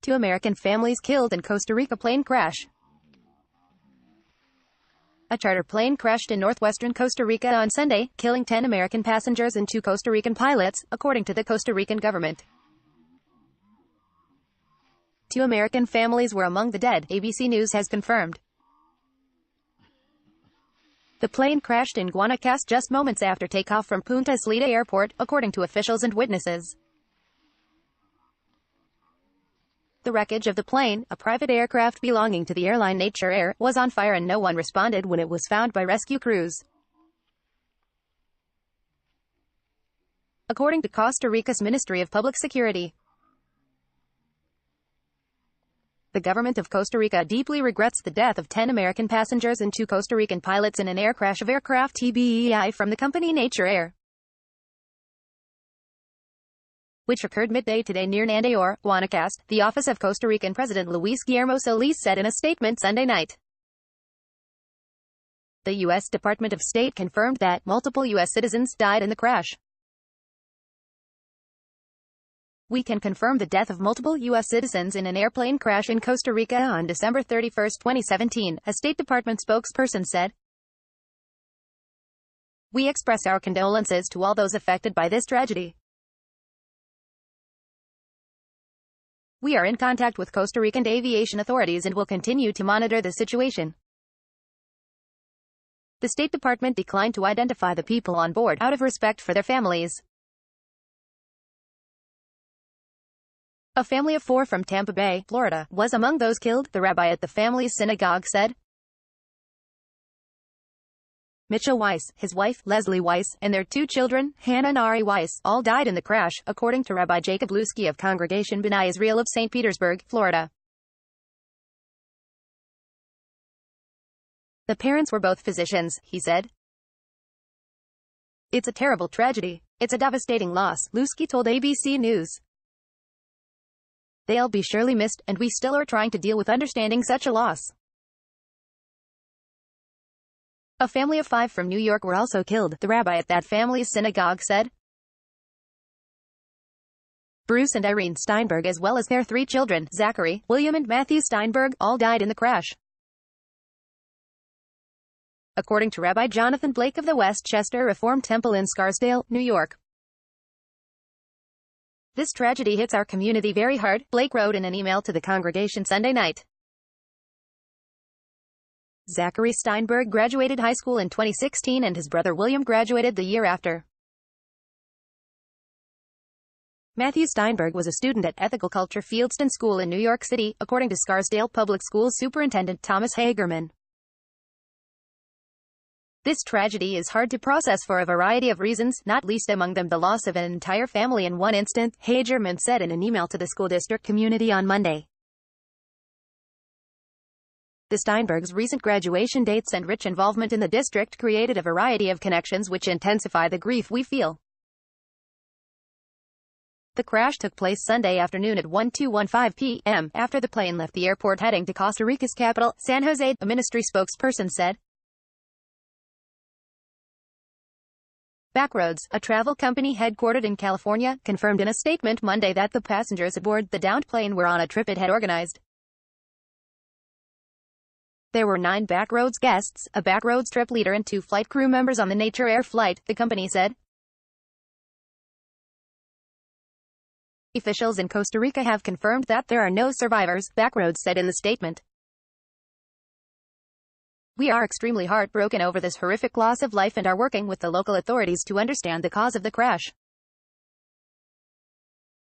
2 American families killed in Costa Rica plane crash. A charter plane crashed in northwestern Costa Rica on Sunday, killing 10 American passengers and 2 Costa Rican pilots, according to the Costa Rican government. 2 American families were among the dead, ABC News has confirmed. The plane crashed in Guanacaste just moments after takeoff from Punta Islita Airport, according to officials and witnesses. The wreckage of the plane, a private aircraft belonging to the airline Nandayure, was on fire and no one responded when it was found by rescue crews. According to Costa Rica's Ministry of Public Security, the government of Costa Rica deeply regrets the death of 10 American passengers and 2 Costa Rican pilots in an air crash of aircraft TI-BEI from the company Nandayure, which occurred midday today near Nandayure, Guanacaste, the office of Costa Rican President Guillermo Solis said in a statement Sunday night. The U.S. Department of State confirmed that multiple U.S. citizens died in the crash. We can confirm the death of multiple U.S. citizens in an airplane crash in Costa Rica on December 31, 2017, a State Department spokesperson said. We express our condolences to all those affected by this tragedy. We are in contact with Costa Rican aviation authorities and will continue to monitor the situation. The State Department declined to identify the people on board, out of respect for their families. A family of 4 from Tampa Bay, Florida, was among those killed, the rabbi at the family's synagogue said. Mitchell Weiss, his wife, Leslie Weiss, and their 2 children, Hannah and Ari Weiss, all died in the crash, according to Rabbi Jacob Lusky of Congregation B'nai Israel of St. Petersburg, Florida. The parents were both physicians, he said. It's a terrible tragedy. It's a devastating loss, Lusky told ABC News. They'll be surely missed, and we still are trying to deal with understanding such a loss. A family of 5 from New York were also killed, the rabbi at that family's synagogue said. Bruce and Irene Steinberg, as well as their 3 children, Zachary, William and Matthew Steinberg, all died in the crash. According to Rabbi Jonathan Blake of the Westchester Reformed Temple in Scarsdale, New York. This tragedy hits our community very hard, Blake wrote in an email to the congregation Sunday night. Zachary Steinberg graduated high school in 2016 and his brother William graduated the year after. Matthew Steinberg was a student at Ethical Culture Fieldston School in New York City, according to Scarsdale Public Schools Superintendent Thomas Hagerman. This tragedy is hard to process for a variety of reasons, not least among them the loss of an entire family in one instant, Hagerman said in an email to the school district community on Monday. The Steinbergs' recent graduation dates and rich involvement in the district created a variety of connections which intensify the grief we feel. The crash took place Sunday afternoon at 12:15 p.m., after the plane left the airport heading to Costa Rica's capital, San Jose, a ministry spokesperson said. Backroads, a travel company headquartered in California, confirmed in a statement Monday that the passengers aboard the downed plane were on a trip it had organized. There were 9 Backroads guests, a Backroads trip leader and 2 flight crew members on the Nandayure flight, the company said. Officials in Costa Rica have confirmed that there are no survivors, Backroads said in the statement. We are extremely heartbroken over this horrific loss of life and are working with the local authorities to understand the cause of the crash.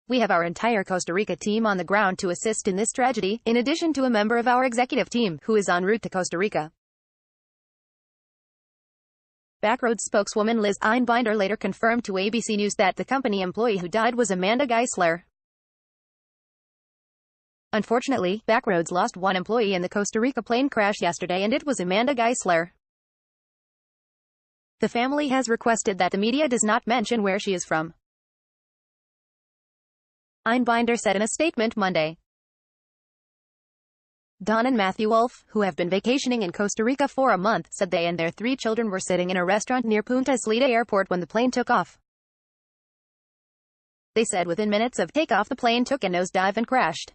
We have our entire Costa Rica team on the ground to assist in this tragedy, in addition to a member of our executive team, who is en route to Costa Rica. Backroads spokeswoman Liz Einbinder later confirmed to ABC News that the company employee who died was Amanda Geisler. Unfortunately, Backroads lost 1 employee in the Costa Rica plane crash yesterday and it was Amanda Geisler. The family has requested that the media does not mention where she is from. Einbinder said in a statement Monday. Don and Matthew Wolf, who have been vacationing in Costa Rica for a month, said they and their 3 children were sitting in a restaurant near Punta Islita Airport when the plane took off. They said within minutes of takeoff the plane took a nosedive and crashed.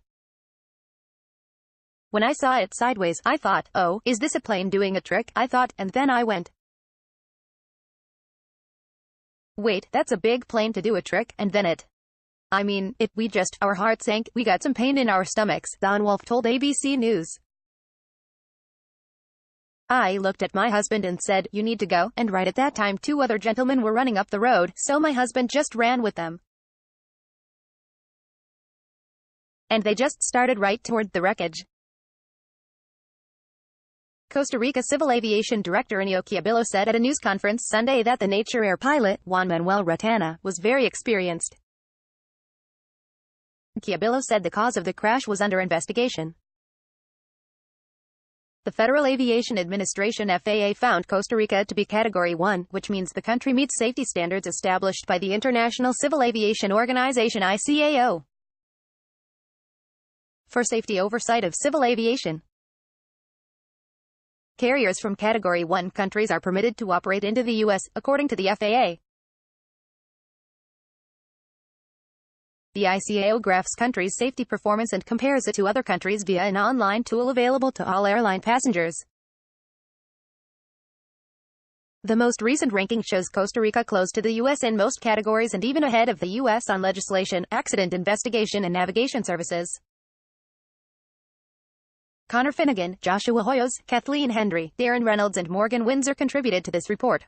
When I saw it sideways, I thought, oh, is this a plane doing a trick? I thought, and then I went, wait, that's a big plane to do a trick, and then our heart sank, we got some pain in our stomachs, Don Wolf told ABC News. I looked at my husband and said, you need to go, and right at that time 2 other gentlemen were running up the road, so my husband just ran with them. And they just started right toward the wreckage. Costa Rica Civil Aviation Director Guillermo said at a news conference Sunday that the Nandayure Air pilot, Juan Manuel Retana, was very experienced. Guillermo said the cause of the crash was under investigation. The Federal Aviation Administration (FAA) found Costa Rica to be Category 1, which means the country meets safety standards established by the International Civil Aviation Organization (ICAO) for safety oversight of civil aviation. Carriers from Category 1 countries are permitted to operate into the U.S., according to the FAA. The ICAO graphs countries' safety performance and compares it to other countries via an online tool available to all airline passengers. The most recent ranking shows Costa Rica close to the U.S. in most categories and even ahead of the U.S. on legislation, accident investigation and navigation services. Connor Finnegan, Joshua Hoyos, Kathleen Hendry, Darren Reynolds and Morgan Windsor contributed to this report.